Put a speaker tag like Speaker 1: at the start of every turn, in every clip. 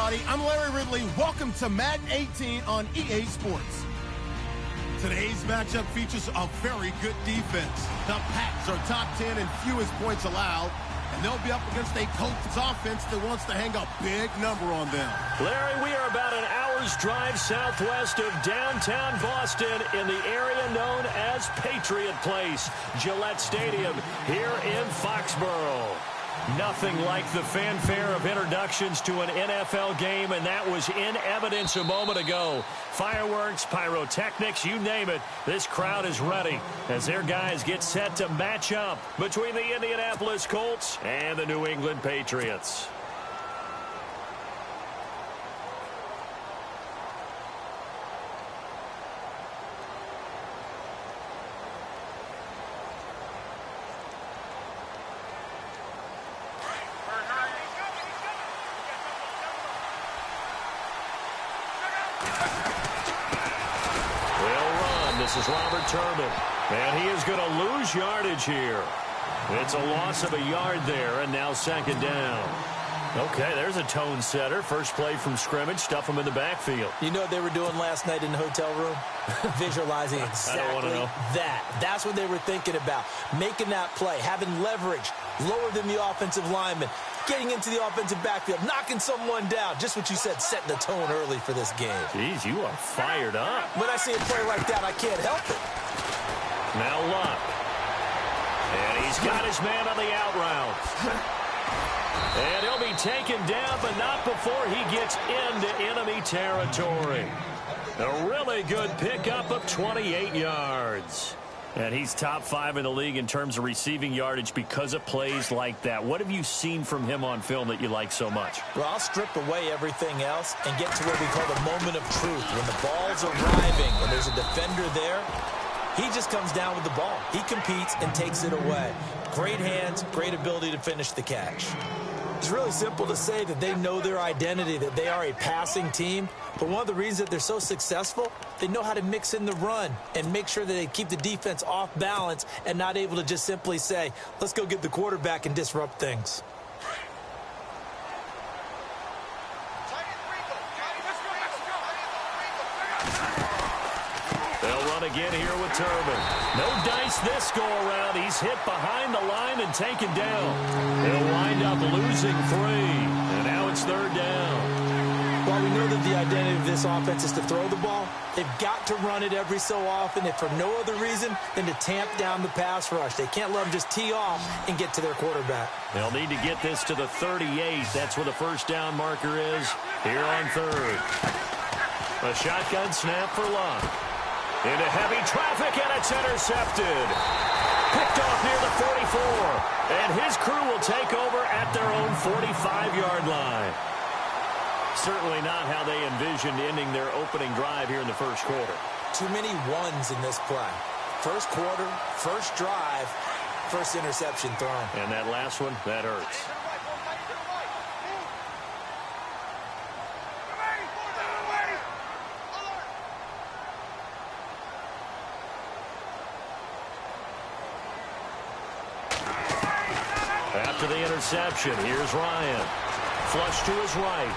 Speaker 1: everybody. I'm Larry Ridley. Welcome to Madden 18 on EA Sports. Today's matchup features a very good defense. The Pats are top 10 in fewest points allowed, and they'll be up against a Colts offense that wants to hang a big number on them.
Speaker 2: Larry, we are about an hour's drive southwest of downtown Boston in the area known as Patriot Place, Gillette Stadium here in Foxborough. Nothing like the fanfare of introductions to an NFL game, and that was in evidence a moment ago. Fireworks, pyrotechnics, you name it. This crowd is ready as their guys get set to match up between the Indianapolis Colts and the New England Patriots. This is Robert Turbin, and he is going to lose yardage here. It's a loss of a yard there, and now second down. Okay, there's a tone setter. First play from scrimmage, stuff them in the backfield.
Speaker 3: You know what they were doing last night in the hotel room? Visualizing exactly that. That's what they were thinking about. Making that play, having leverage, lower than the offensive lineman, getting into the offensive backfield, knocking someone down. Just what you said, setting the tone early for this game.
Speaker 2: Jeez, you are fired up.
Speaker 3: When I see a play like that, I can't help it.
Speaker 2: Now Luck. And he's got his man on the out route. And he'll be taken down, but not before he gets into enemy territory. A really good pickup of 28 yards. And he's top 5 in the league in terms of receiving yardage because of plays like that. What have you seen from him on film that you like so much?
Speaker 3: Well, I'll strip away everything else and get to what we call the moment of truth. When the ball's arriving and there's a defender there, he just comes down with the ball. He competes and takes it away. Great hands, great ability to finish the catch. It's really simple to say that they know their identity, that they are a passing team. But one of the reasons that they're so successful, they know how to mix in the run and make sure that they keep the defense off balance and not able to just simply say, let's go get the quarterback and disrupt things.
Speaker 2: They'll run again here with Turbin. No dice this go-around. He's hit behind the line and taken down. He'll wind up losing 3. And now it's third down.
Speaker 3: While we know that the identity of this offense is to throw the ball, they've got to run it every so often, if for no other reason than to tamp down the pass rush. They can't let them just tee off and get to their quarterback.
Speaker 2: They'll need to get this to the 38. That's where the first down marker is here on third. A shotgun snap for Luck. Into heavy traffic, and it's intercepted. Picked off near the 44. And his crew will take over at their own 45-yard line. Certainly not how they envisioned ending their opening drive here in the first quarter.
Speaker 3: Too many ones in this play. First quarter, first drive, first interception thrown.
Speaker 2: And that last one, that hurts. After the interception, here's Ryan. Flush to his right.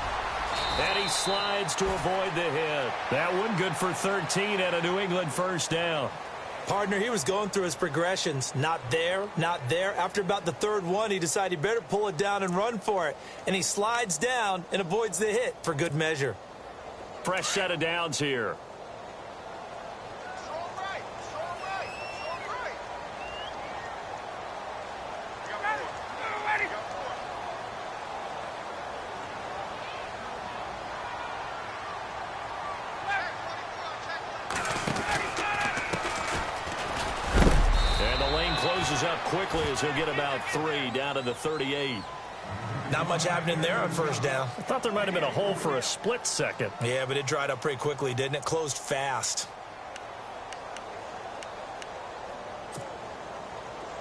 Speaker 2: And he slides to avoid the hit. That one good for 13 and a New England first down.
Speaker 3: Partner, he was going through his progressions. Not there, not there. After about the third one, he decided he better pull it down and run for it. And he slides down and avoids the hit for good measure.
Speaker 2: Fresh set of downs here. Closes up quickly as he'll get about 3 down to the 38.
Speaker 3: Not much happening there on first down.
Speaker 2: I thought there might have been a hole for a split second.
Speaker 3: Yeah, but it dried up pretty quickly, didn't it? Closed fast.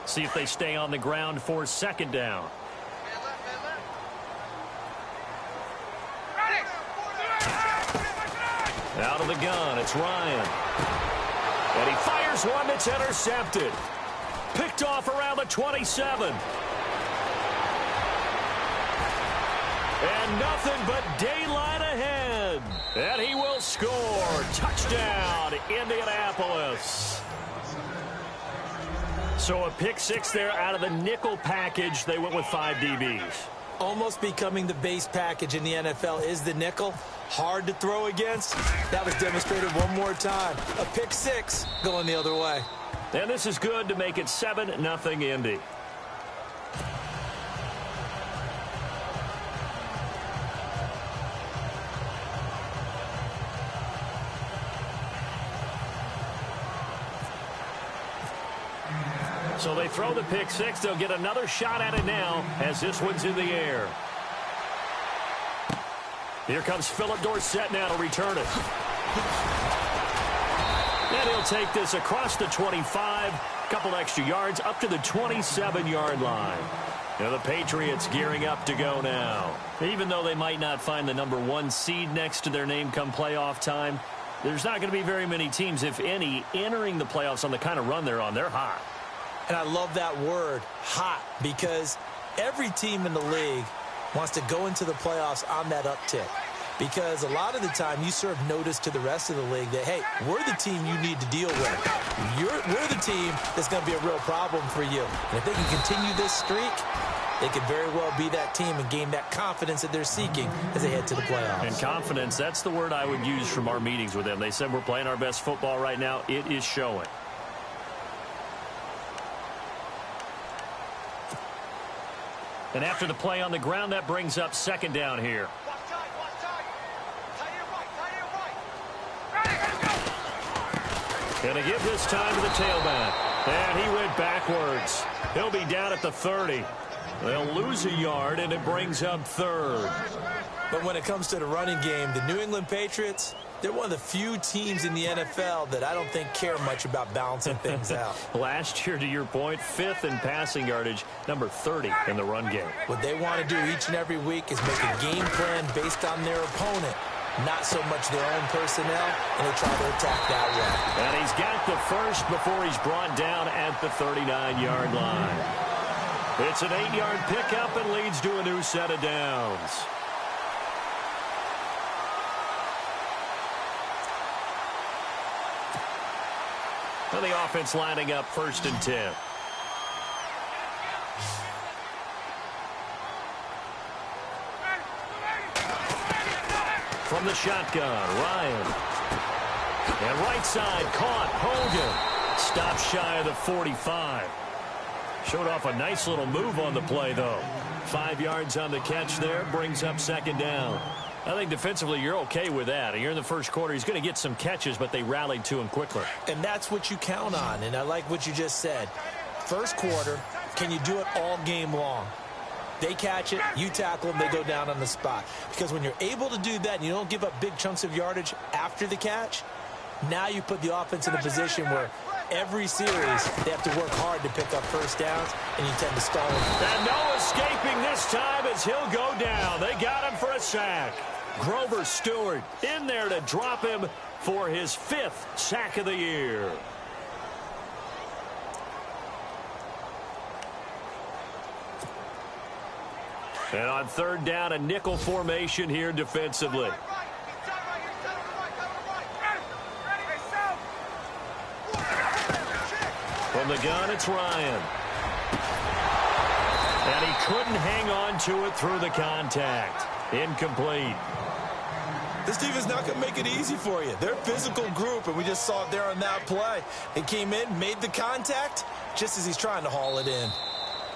Speaker 2: See if they stay on the ground for second down. Out of the gun, it's Ryan. And he fires one that's intercepted. Picked off around the 27. And nothing but daylight ahead. And he will score. Touchdown, Indianapolis. So a pick six there out of the nickel package. They went with 5 DBs.
Speaker 3: Almost becoming the base package in the NFL is the nickel. Hard to throw against. That was demonstrated one more time. A pick six going the other way.
Speaker 2: And this is good to make it 7-0 Indy. So they throw the pick six. They'll get another shot at it now as this one's in the air. Here comes Philip Dorsett now to return it. And he'll take this across the 25. Couple extra yards up to the 27-yard line. Now the Patriots gearing up to go now. Even though they might not find the #1 seed next to their name come playoff time, there's not going to be very many teams, if any, entering the playoffs on the kind of run they're on. They're hot.
Speaker 3: And I love that word, hot, because every team in the league wants to go into the playoffs on that uptick. Because a lot of the time you serve notice to the rest of the league that, hey, we're the team you need to deal with. We're the team that's going to be a real problem for you. And if they can continue this streak, they could very well be that team and gain that confidence that they're seeking as they head to the playoffs.
Speaker 2: And confidence, that's the word I would use from our meetings with them. They said we're playing our best football right now. It is showing. And after the play on the ground, that brings up second down here. Going to give this time to the tailback. And he went backwards. He'll be down at the 30. They'll lose a yard, and it brings up third.
Speaker 3: But when it comes to the running game, the New England Patriots, they're one of the few teams in the NFL that I don't think care much about balancing things out.
Speaker 2: Last year, to your point, 5th in passing yardage, number 30 in the run game.
Speaker 3: What they want to do each and every week is make a game plan based on their opponent, not so much their own personnel, and they try to attack that way.
Speaker 2: And he's got the first before he's brought down at the 39-yard line. It's an 8-yard pickup and leads to a new set of downs. And the offense lining up 1st and 10. From the shotgun, Ryan. And right side, caught, Hogan. Stopped shy of the 45. Showed off a nice little move on the play, though. 5 yards on the catch there, brings up second down. I think defensively you're okay with that. You're in the first quarter. He's going to get some catches, but they rallied to him quickly.
Speaker 3: And that's what you count on, and I like what you just said. First quarter, can you do it all game long? They catch it, you tackle them, they go down on the spot. Because when you're able to do that and you don't give up big chunks of yardage after the catch, now you put the offense in a position where every series they have to work hard to pick up first downs, and you tend to stall them.
Speaker 2: And no escaping this time as he'll go down. They got him for a sack. Grover Stewart in there to drop him for his 5th sack of the year. And on third down, a nickel formation here defensively. From the gun, it's Ryan. And he couldn't hang on to it through the contact. Incomplete.
Speaker 3: This defense not going to make it easy for you. They're a physical group, and we just saw it there on that play. It came in, made the contact, just as he's trying to haul it in.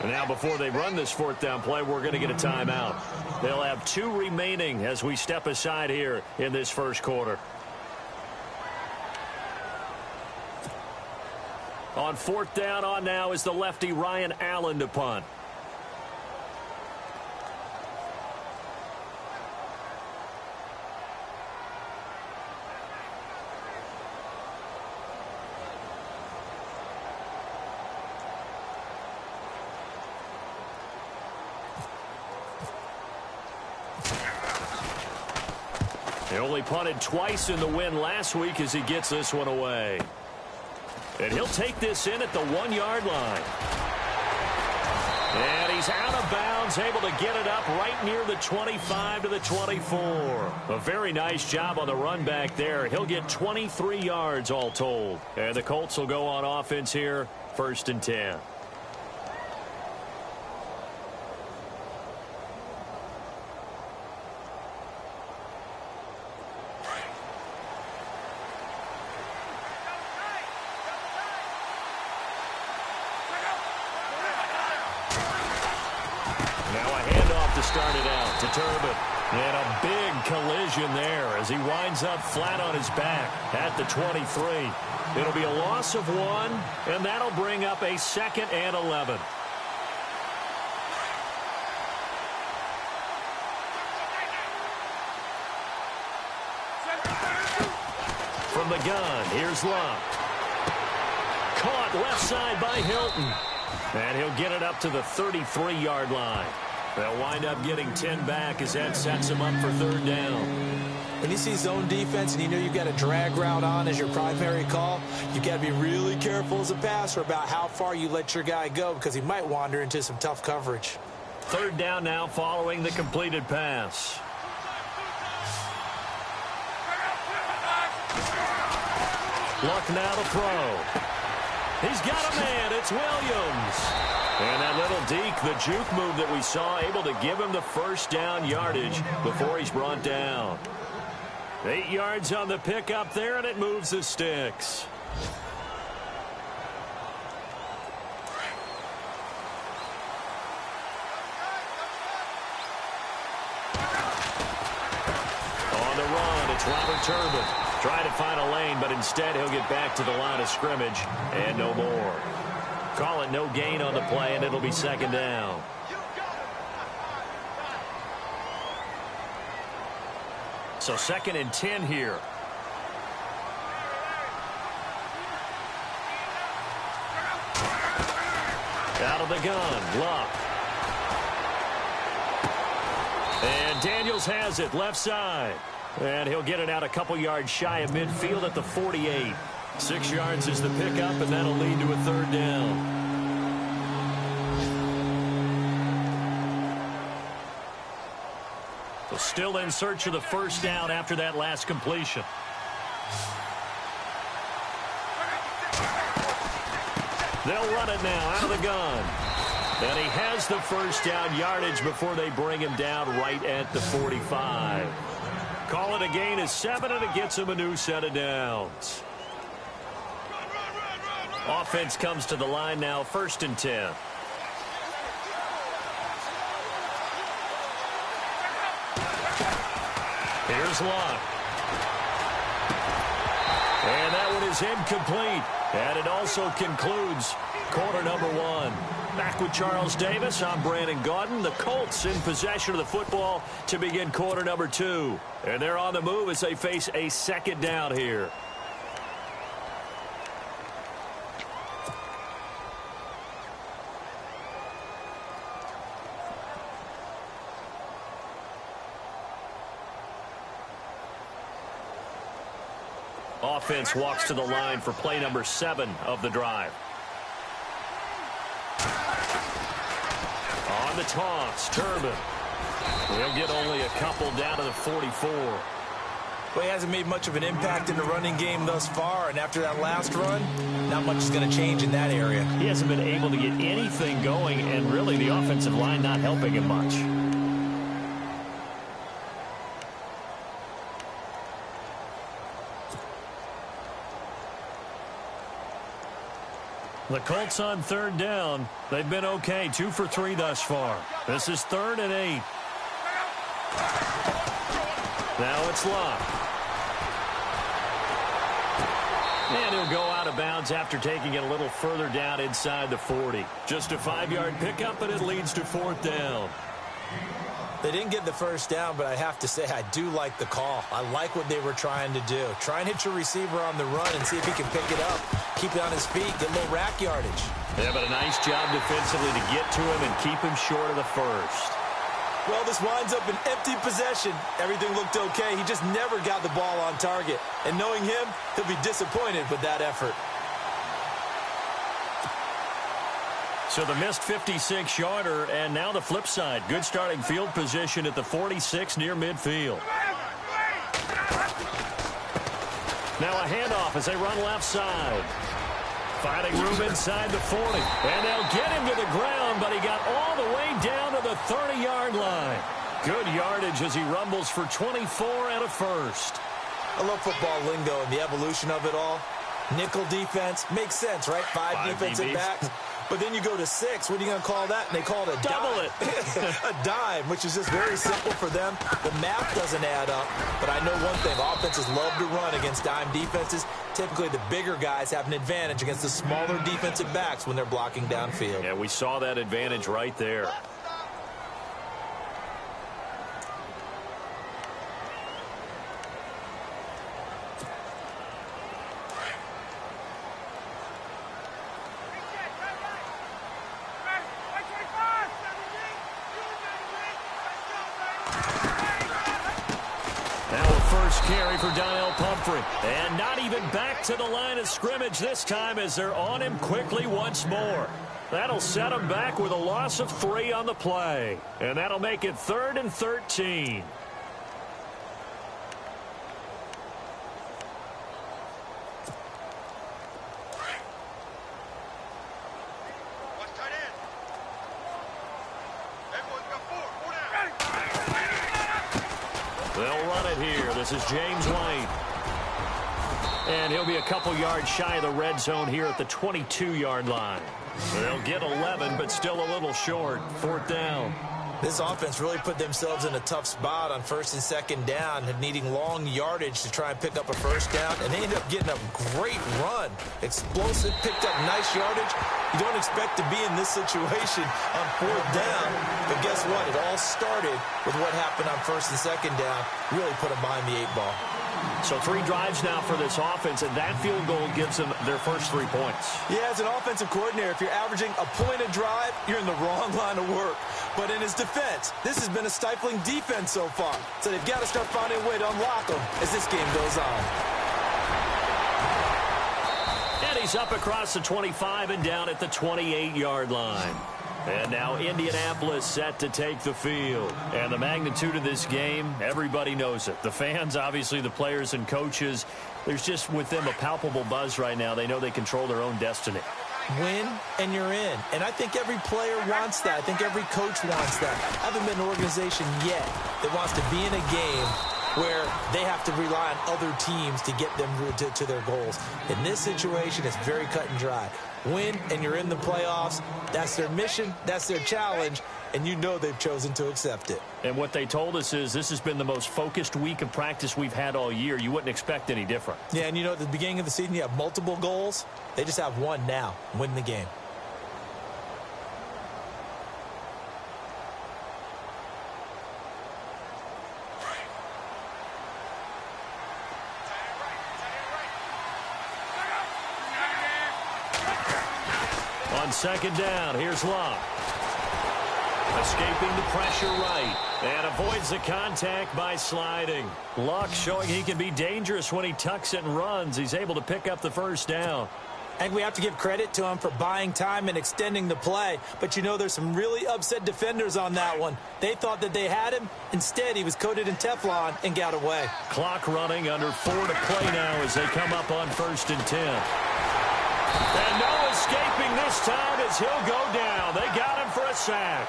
Speaker 2: And now before they run this 4th down play, we're going to get a timeout. They'll have 2 remaining as we step aside here in this first quarter. On 4th down on now is the lefty Ryan Allen to punt. He only punted twice in the win last week as he gets this one away. And he'll take this in at the 1-yard line. And he's out of bounds, able to get it up right near the 25 to the 24. A very nice job on the run back there. He'll get 23 yards all told. And the Colts will go on offense here, 1st and 10.
Speaker 3: Started out to Turbin. And a big collision there as he winds up flat on his back at the 23. It'll be a loss of 1, and that'll bring up a 2nd and 11. From the gun, here's Luck. Caught left side by Hilton. And he'll get it up to the 33-yard line. They'll wind up getting 10 back as that sets them up for 3rd down. When you see zone defense and you know you've got a drag route on as your primary call, you've got to be really careful as a passer about how far you let your guy go because he might wander into some tough coverage. 3rd down now following the completed pass. Luck now to throw. He's got a man. It's Williams. And that little deke, the juke move that we saw, able to give him the 1st down yardage before he's brought down. 8 yards on the pickup there, and it moves the sticks. On the run, it's Robert Turbin. Trying to find a lane, but instead he'll get back to the line of scrimmage and no more. Call it no gain on the play, and it'll be 2nd down. So 2nd and 10 here. Out of the gun, Luck. And Daniels has it, left side. And he'll get it out a couple yards shy of midfield at the 48. 6 yards is the pickup, and that'll lead to a 3rd down. So still in search of the 1st down after that last completion. They'll run it now out of the gun. And he has the 1st down yardage before they bring him down right at the 45. Call it a gain of 7, and it gets him a new set of downs. Offense comes to the line now, 1st and 10. Here's Luck. And that one is incomplete. And it also concludes quarter number 1. Back with Charles Davis, I'm Brandon Gaudin. The Colts in possession of the football to begin quarter number 2. And they're on the move as they face a 2nd down here. Offense walks to the line for play number 7 of the drive. On the toss, Turbin. He'll get only a couple down to the 44. Well, he hasn't made much of an impact in the running game thus far, and after that last run, not much is going to change in that area. He hasn't been able to get anything going, and really the offensive line not helping him much. The Colts on 3rd down. They've been okay, 2 for 3 thus far. This is 3rd and 8. Now it's Luck. And he'll go out of bounds after taking it a little further down inside the 40. Just a 5-yard pickup, and it leads to 4th down. They didn't get the 1st down, but I have to say I do like the call. I like what they were trying to do. Try and hit your receiver on the run and see if he can pick it up. Keep it on his feet, get a little rack yardage. Yeah, but a nice job defensively to get to him and keep him short of the 1st. Well, this winds up an empty possession. Everything looked okay. He just never got the ball on target. And knowing him, he'll be disappointed with that effort.
Speaker 2: So the missed 56-yarder, and now the flip side. Good starting field position at the 46 near midfield. Now a handoff as they run left side. Finding room inside the 40. And they'll get him to the ground, but he got all the way down to the 30-yard line. Good yardage as he rumbles for 24 and a first.
Speaker 3: I love football lingo and the evolution of it all. Nickel defense makes sense, right? Five defensive backs. But then you go to 6. What are you going to call that? And they call it a
Speaker 2: double
Speaker 3: dime. A dime, which is just very simple for them. The math doesn't add up. But I know one thing. Offenses love to run against dime defenses. Typically, the bigger guys have an advantage against the smaller defensive backs when they're blocking downfield.
Speaker 2: Yeah, we saw that advantage right there. Carry for Donnell Pumphrey. And not even back to the line of scrimmage this time as they're on him quickly once more. That'll set him back with a loss of 3 on the play. And that'll make it 3rd and 13. They'll run it here. This is James White. And he'll be a couple yards shy of the red zone here at the 22-yard line. They'll get 11, but still a little short. 4th down.
Speaker 3: This offense really put themselves in a tough spot on 1st and 2nd down, needing long yardage to try and pick up a 1st down, and they ended up getting a great run. Explosive, picked up nice yardage. You don't expect to be in this situation on 4th down, but guess what? It all started with what happened on 1st and 2nd down. Really put them behind the 8 ball.
Speaker 2: So 3 drives now for this offense, and that field goal gives them their first 3 points.
Speaker 3: Yeah, as an offensive coordinator, if you're averaging a point a drive, you're in the wrong line of work. But in his defense, this has been a stifling defense so far. So they've got to start finding a way to unlock them as this game goes on.
Speaker 2: And he's up across the 25 and down at the 28-yard line. And now Indianapolis set to take the field. And the magnitude of this game, everybody knows it. The fans, obviously the players and coaches, there's just with them a palpable buzz right now. They know they control their own destiny.
Speaker 3: Win, and you're in. And I think every player wants that. I think every coach wants that. I haven't been an organization yet that wants to be in a game where they have to rely on other teams to get them to their goals. In this situation, it's very cut and dry. Win, and you're in the playoffs. That's their mission. That's their challenge. And you know they've chosen to accept it.
Speaker 2: And what they told us is this has been the most focused week of practice we've had all year. You wouldn't expect any different.
Speaker 3: Yeah, and you know, at the beginning of the season, you have multiple goals. They just have one now, win the game.
Speaker 2: On 2nd down, here's Locke. Escaping the pressure right. And avoids the contact by sliding. Locke showing he can be dangerous when he tucks it and runs. He's able to pick up the 1st down.
Speaker 3: I think we have to give credit to him for buying time and extending the play. But you know, there's some really upset defenders on that one. They thought that they had him. Instead, he was coated in Teflon and got away.
Speaker 2: Clock running, under 4 to play now as they come up on 1st and 10. And no escaping this time as he'll go down. They got him for a sack.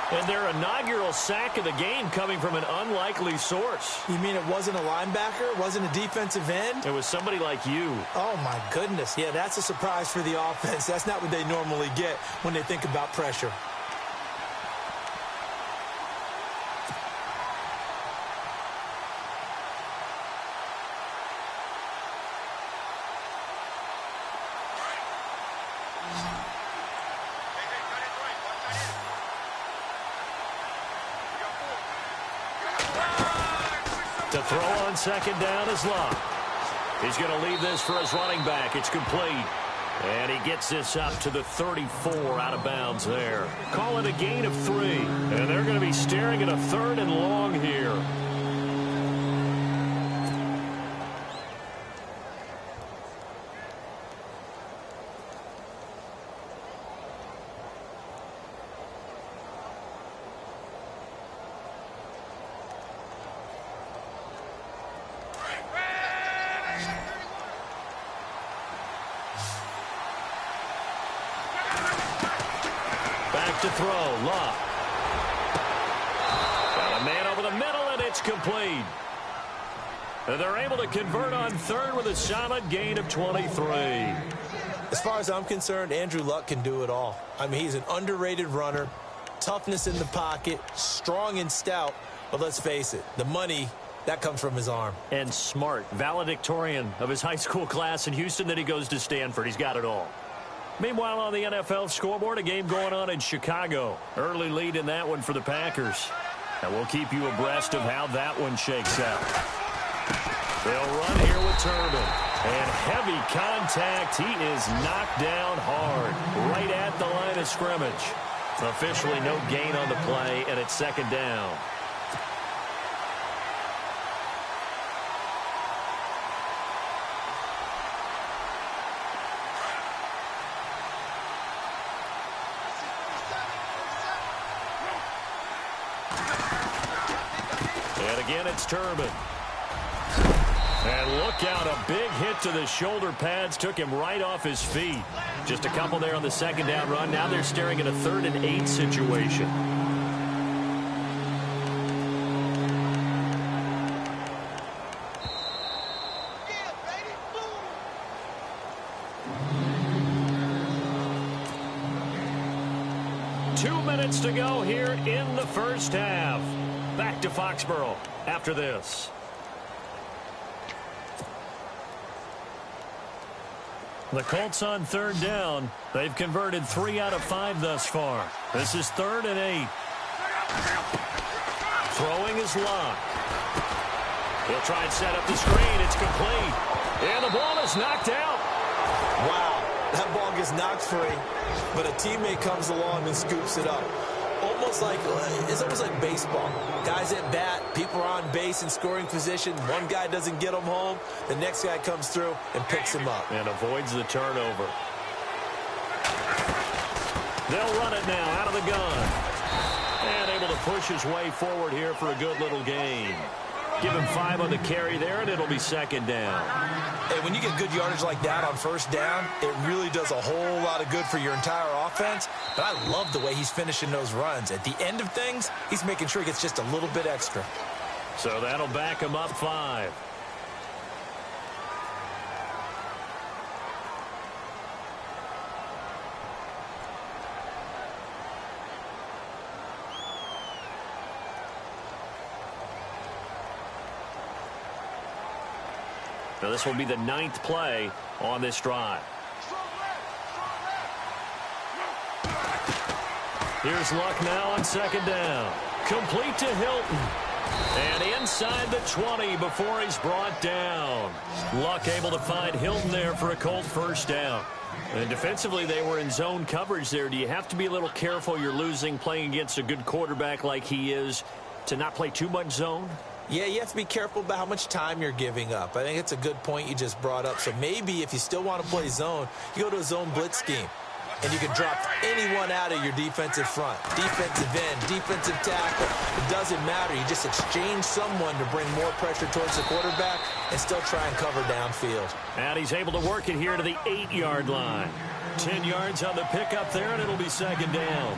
Speaker 2: And their inaugural sack of the game coming from an unlikely source.
Speaker 3: You mean it wasn't a linebacker? It wasn't a defensive end?
Speaker 2: It was somebody like you.
Speaker 3: Oh, my goodness. Yeah, that's a surprise for the offense. That's not what they normally get when they think about pressure.
Speaker 2: To throw on 2nd down is Locke. He's going to leave this for his running back. It's complete. And he gets this up to the 34 out of bounds there. Call it a gain of 3. And they're going to be staring at a 3rd and long here. Back to throw. Luck. Got a man over the middle, and it's complete. And they're able to convert on third with a solid gain of 23.
Speaker 3: As far as I'm concerned, Andrew Luck can do it all. I mean, he's an underrated runner, toughness in the pocket, strong and stout. But let's face it, the money, that comes from his arm.
Speaker 2: And smart, valedictorian of his high school class in Houston, then he goes to Stanford. He's got it all. Meanwhile, on the NFL scoreboard, a game going on in Chicago. Early lead in that one for the Packers. And we'll keep you abreast of how that one shakes out. They'll run here with Turbin. And heavy contact. He is knocked down hard right at the line of scrimmage. Officially no gain on the play, and it's second down. And again, it's Turbin. And look out, a big hit to the shoulder pads took him right off his feet. Just a couple there on the second down run. Now they're staring at a 3rd and 8 situation. Two minutes to go here in the first half. Back to Foxborough after this. The Colts on 3rd down. They've converted 3 out of 5 thus far. This is 3rd and 8. Throwing is Luck. He'll try and set up the screen. It's complete. And the ball is knocked out.
Speaker 3: Wow, that ball gets knocked free, but a teammate comes along and scoops it up. It's almost like baseball. Guys at bat, people are on base in scoring position. One guy doesn't get him home. The next guy comes through and picks him up.
Speaker 2: And avoids the turnover. They'll run it now out of the gun. And able to push his way forward here for a good little gain. Give him 5 on the carry there, and it'll be second down.
Speaker 3: Hey, when you get good yardage like that on first down, it really does a whole lot of good for your entire offense. But I love the way he's finishing those runs. At the end of things, he's making sure he gets just a little bit extra.
Speaker 2: So that'll back him up 5. Now this will be the 9th play on this drive. Here's Luck now on second down. Complete to Hilton. And inside the 20 before he's brought down. Luck able to find Hilton there for a Colt first down. And defensively, they were in zone coverage there. Do you have to be a little careful you're losing playing against a good quarterback like he is to not play too much zone?
Speaker 3: Yeah, you have to be careful about how much time you're giving up. I think it's a good point you just brought up. So maybe if you still want to play zone, you go to a zone blitz scheme. And you can drop anyone out of your defensive front. Defensive end, defensive tackle. It doesn't matter. You just exchange someone to bring more pressure towards the quarterback and still try and cover downfield.
Speaker 2: And he's able to work it here to the 8-yard line. 10 yards on the pickup there, and it'll be second down.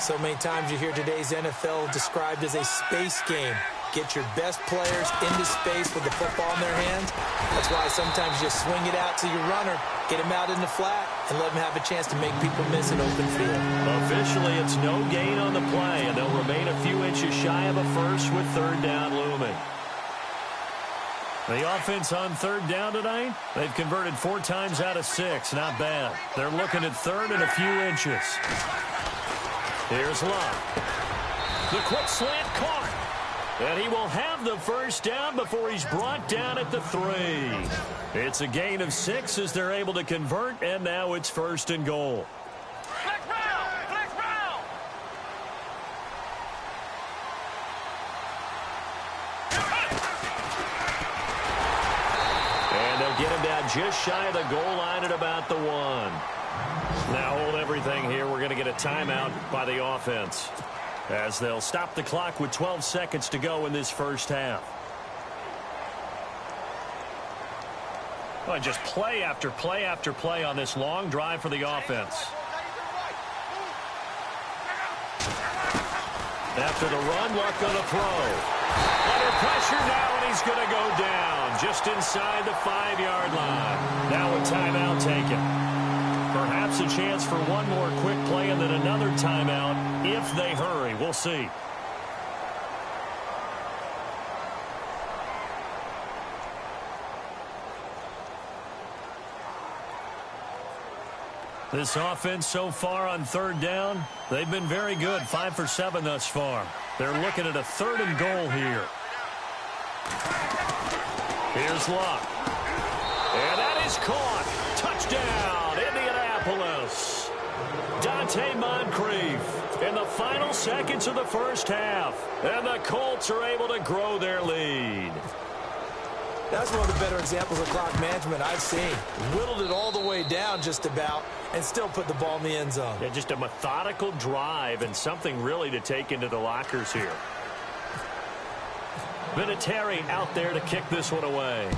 Speaker 3: So many times you hear today's NFL described as a space game. Get your best players into space with the football in their hands. That's why sometimes you just swing it out to your runner, get him out in the flat, and let him have a chance to make people miss an open field.
Speaker 2: Officially, it's no gain on the play, and they'll remain a few inches shy of a first with third down looming. The offense on third down tonight, they've converted 4 times out of 6. Not bad. They're looking at third and a few inches. Here's Luck. The quick slant caught. And he will have the first down before he's brought down at the 3. It's a gain of 6 as they're able to convert, and now it's first and goal.
Speaker 4: Flex round!
Speaker 2: And they'll get him down just shy of the goal line at about the 1. Now hold everything here. We're going to get a timeout by the offense, as they'll stop the clock with 12 seconds to go in this first half. Well, just play after play after play on this long drive for the offense. After the run, luck on a throw. Under pressure now, and he's going to go down just inside the 5-yard line. Now a timeout taken. Perhaps a chance for one more quick play and then another timeout if they hurry. We'll see. This offense so far on third down, they've been very good. 5 for 7 thus far. They're looking at a 3rd and goal here. Here's Luck. And that is caught. Touchdown, Indianapolis. Dante Moncrief in the final seconds of the first half. And the Colts are able to grow their lead.
Speaker 3: That's one of the better examples of clock management I've seen. Whittled it all the way down just about and still put the ball in the end zone.
Speaker 2: Yeah, just a methodical drive and something really to take into the lockers here. Vinatieri out there to kick this one away.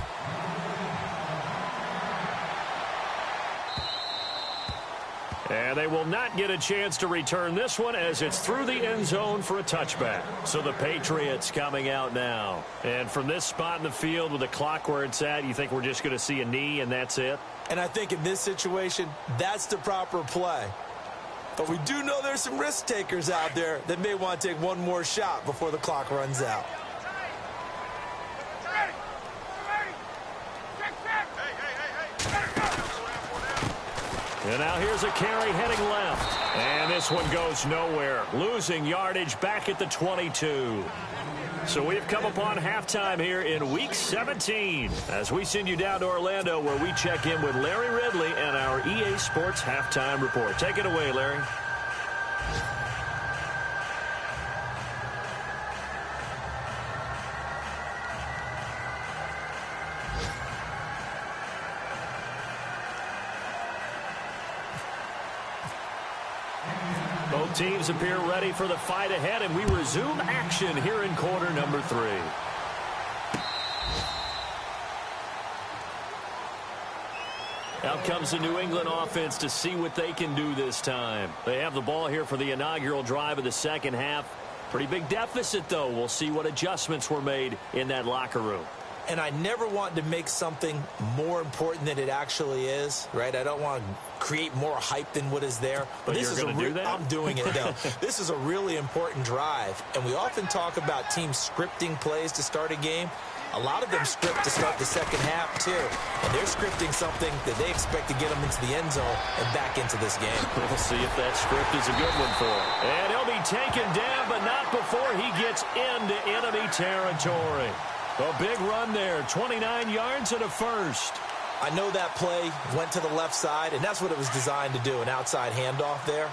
Speaker 2: And they will not get a chance to return this one as it's through the end zone for a touchback. So the Patriots coming out now. And from this spot in the field with the clock where it's at, you think we're just going to see a knee and that's it?
Speaker 3: And I think in this situation, that's the proper play. But we do know there's some risk takers out there that may want to take one more shot before the clock runs out.
Speaker 2: And now here's a carry heading left. And this one goes nowhere. Losing yardage back at the 22. So we've come upon halftime here in Week 17 as we send you down to Orlando where we check in with Larry Ridley and our EA Sports Halftime Report. Take it away, Larry. Both teams appear ready for the fight ahead, and we resume action here in quarter number 3. Out comes the New England offense to see what they can do this time. They have the ball here for the inaugural drive of the second half. Pretty big deficit, though. We'll see what adjustments were made in that locker room.
Speaker 3: And I never want to make something more important than it actually is, right? I don't want to create more hype than what is there.
Speaker 2: But you're going to do that?
Speaker 3: I'm doing it, though. This is a really important drive. And we often talk about teams scripting plays to start a game. A lot of them script to start the second half, too. And they're scripting something that they expect to get them into the end zone and back into this game.
Speaker 2: We'll see if that script is a good one for him. And he'll be taken down, but not before he gets into enemy territory. A big run there, 29 yards and a first.
Speaker 3: I know that play went to the left side, and that's what it was designed to do, an outside handoff there.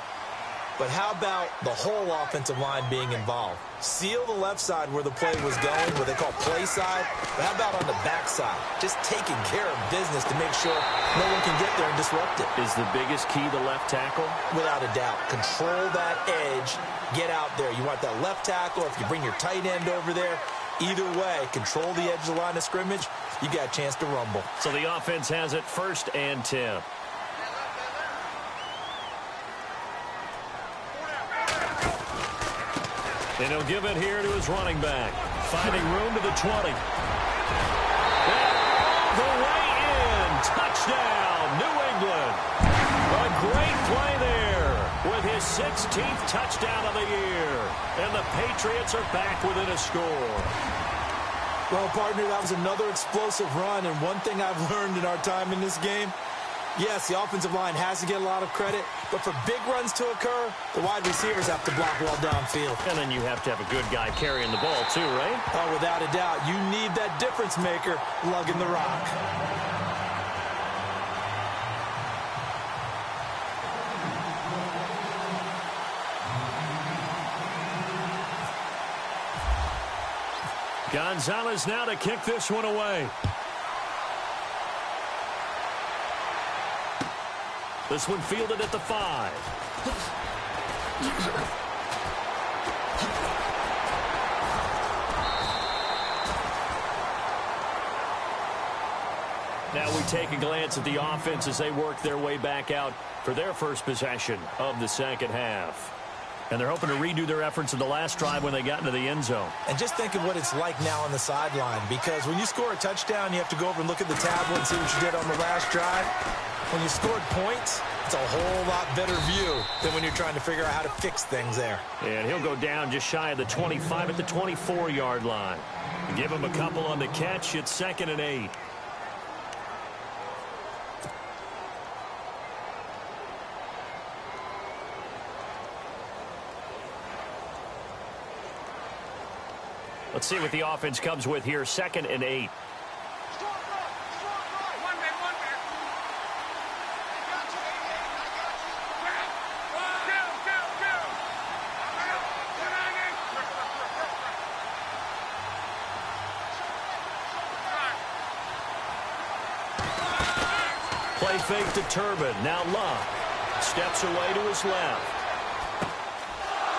Speaker 3: But how about the whole offensive line being involved? Seal the left side where the play was going, what they call play side. But how about on the back side? Just taking care of business to make sure no one can get there and disrupt it.
Speaker 2: Is the biggest key the left tackle?
Speaker 3: Without a doubt. Control that edge. Get out there. You want that left tackle. If you bring your tight end over there, either way, control the edge of the line of scrimmage, you got a chance to rumble.
Speaker 2: So the offense has it 1st and 10. And he'll give it here to his running back. Finding room to the 20. And all the way in. Touchdown, New England. A great play there with his 16th touchdown of the year. And the Patriots are back within a score.
Speaker 3: Well, partner, that was another explosive run. And one thing I've learned in our time in this game, yes, the offensive line has to get a lot of credit, but for big runs to occur, the wide receivers have to block well downfield.
Speaker 2: And then you have to have a good guy carrying the ball too, right?
Speaker 3: Oh, without a doubt. You need that difference maker lugging the rock.
Speaker 2: Gonzalez now to kick this one away. This one fielded at the 5. Now we take a glance at the offense as they work their way back out for their first possession of the second half. And they're hoping to redo their efforts in the last drive when they got into the end zone.
Speaker 3: And just think of what it's like now on the sideline, because when you score a touchdown, you have to go over and look at the tablet and see what you did on the last drive. When you scored points, it's a whole lot better view than when you're trying to figure out how to fix things there.
Speaker 2: And he'll go down just shy of the 25 at the 24-yard line. Give him a couple on the catch. It's 2nd and 8. Let's see what the offense comes with here. 2nd and 8. Play fake to Turbin. Now Love steps away to his left.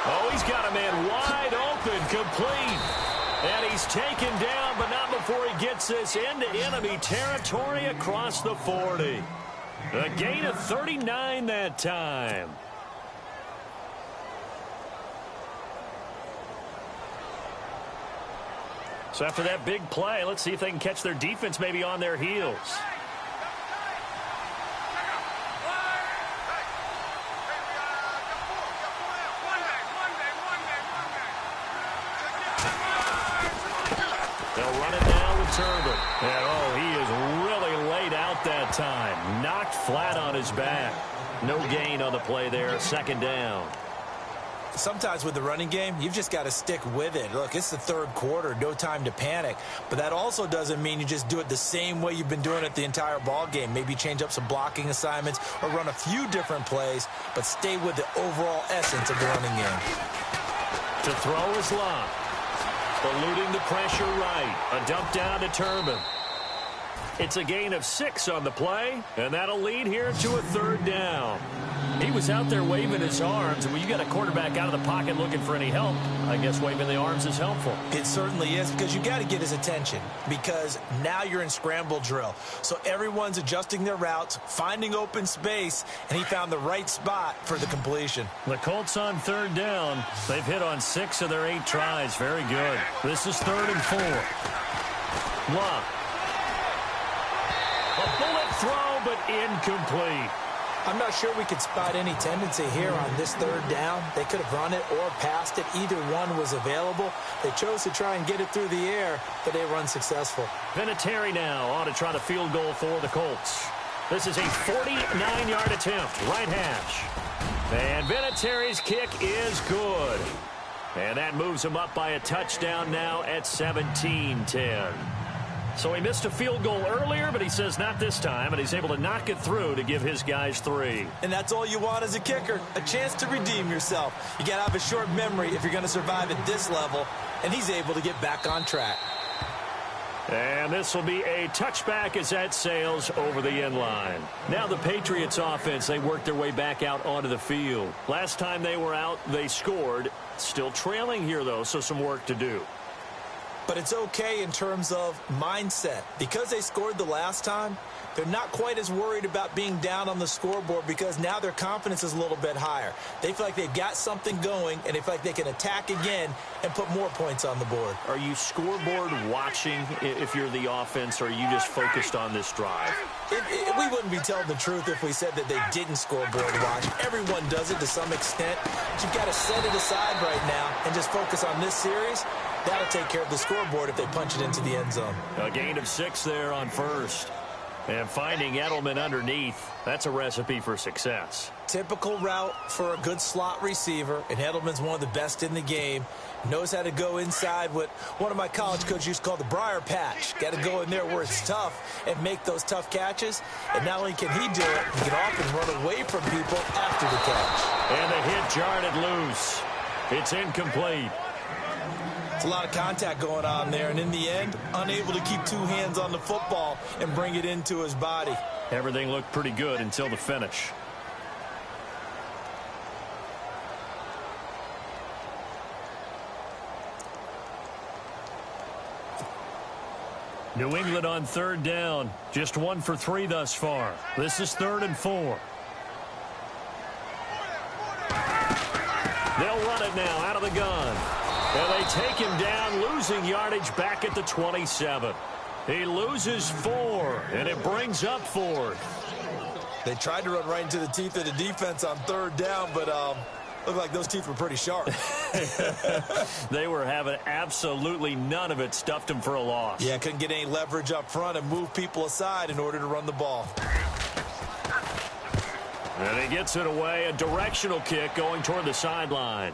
Speaker 2: Oh, he's got a man wide open, complete. And he's taken down, but not before he gets this into enemy territory across the 40. A gain of 39 that time. So after that big play, let's see if they can catch their defense maybe on their heels. They'll run it now with Turbin. And, oh, he is really laid out that time. Knocked flat on his back. No gain on the play there. 2nd down.
Speaker 3: Sometimes with the running game, you've just got to stick with it. Look, it's the 3rd quarter, no time to panic. But that also doesn't mean you just do it the same way you've been doing it the entire ball game. Maybe change up some blocking assignments or run a few different plays, but stay with the overall essence of the running game.
Speaker 2: To throw is Love. Eluding the pressure right. A dump down to Turbin. It's a gain of 6 on the play, and that'll lead here to a 3rd down. He was out there waving his arms, and when you got a quarterback out of the pocket looking for any help, I guess waving the arms is helpful.
Speaker 3: It certainly is, because you got to get his attention, because now you're in scramble drill. So everyone's adjusting their routes, finding open space, and he found the right spot for the completion.
Speaker 2: The Colts on 3rd down. They've hit on 6 of their 8 tries. Very good. This is 3rd and 4. Love. A bullet throw, but incomplete.
Speaker 3: I'm not sure we could spot any tendency here on this 3rd down. They could have run it or passed it. Either one was available. They chose to try and get it through the air, but they were unsuccessful.
Speaker 2: Vinatieri now on to try the field goal for the Colts. This is a 49-yard attempt, right hash. And Vinatieri's kick is good. And that moves him up by a touchdown now at 17-10. So he missed a field goal earlier, but he says not this time, and he's able to knock it through to give his guys 3.
Speaker 3: And that's all you want as a kicker, a chance to redeem yourself. You got to have a short memory if you're going to survive at this level, and he's able to get back on track.
Speaker 2: And this will be a touchback as that sails over the end line. Now the Patriots offense, they worked their way back out onto the field. Last time they were out, they scored. Still trailing here, though, so some work to do.
Speaker 3: But it's okay in terms of mindset. Because they scored the last time, they're not quite as worried about being down on the scoreboard because now their confidence is a little bit higher. They feel like they've got something going, and they feel like they can attack again and put more points on the board.
Speaker 2: Are you scoreboard watching if you're the offense, or are you just focused on this drive?
Speaker 3: We wouldn't be telling the truth if we said that they didn't scoreboard watch. Everyone does it to some extent. But you've got to set it aside right now and just focus on this series. That'll take care of the scoreboard if they punch it into the end zone.
Speaker 2: A gain of 6 there on first. And finding Edelman underneath, that's a recipe for success.
Speaker 3: Typical route for a good slot receiver, and Edelman's one of the best in the game. Knows how to go inside what one of my college coaches used to call the briar patch. Got to go in there where it's tough and make those tough catches. And not only can he do it, he can often run away from people after the catch.
Speaker 2: And the hit jarred it loose. It's incomplete.
Speaker 3: It's a lot of contact going on there, and in the end, unable to keep 2 hands on the football and bring it into his body.
Speaker 2: Everything looked pretty good until the finish. New England on 3rd down. Just 1 for 3 thus far. This is 3rd and 4. They'll run it now out of the gun. And they take him down, losing yardage back at the 27. He loses 4, and it brings up 4th.
Speaker 3: They tried to run right into the teeth of the defense on 3rd down, but looked like those teeth were pretty sharp.
Speaker 2: They were having absolutely none of it. Stuffed him for a loss.
Speaker 3: Yeah, couldn't get any leverage up front and move people aside in order to run the ball.
Speaker 2: And he gets it away. A directional kick going toward the sideline.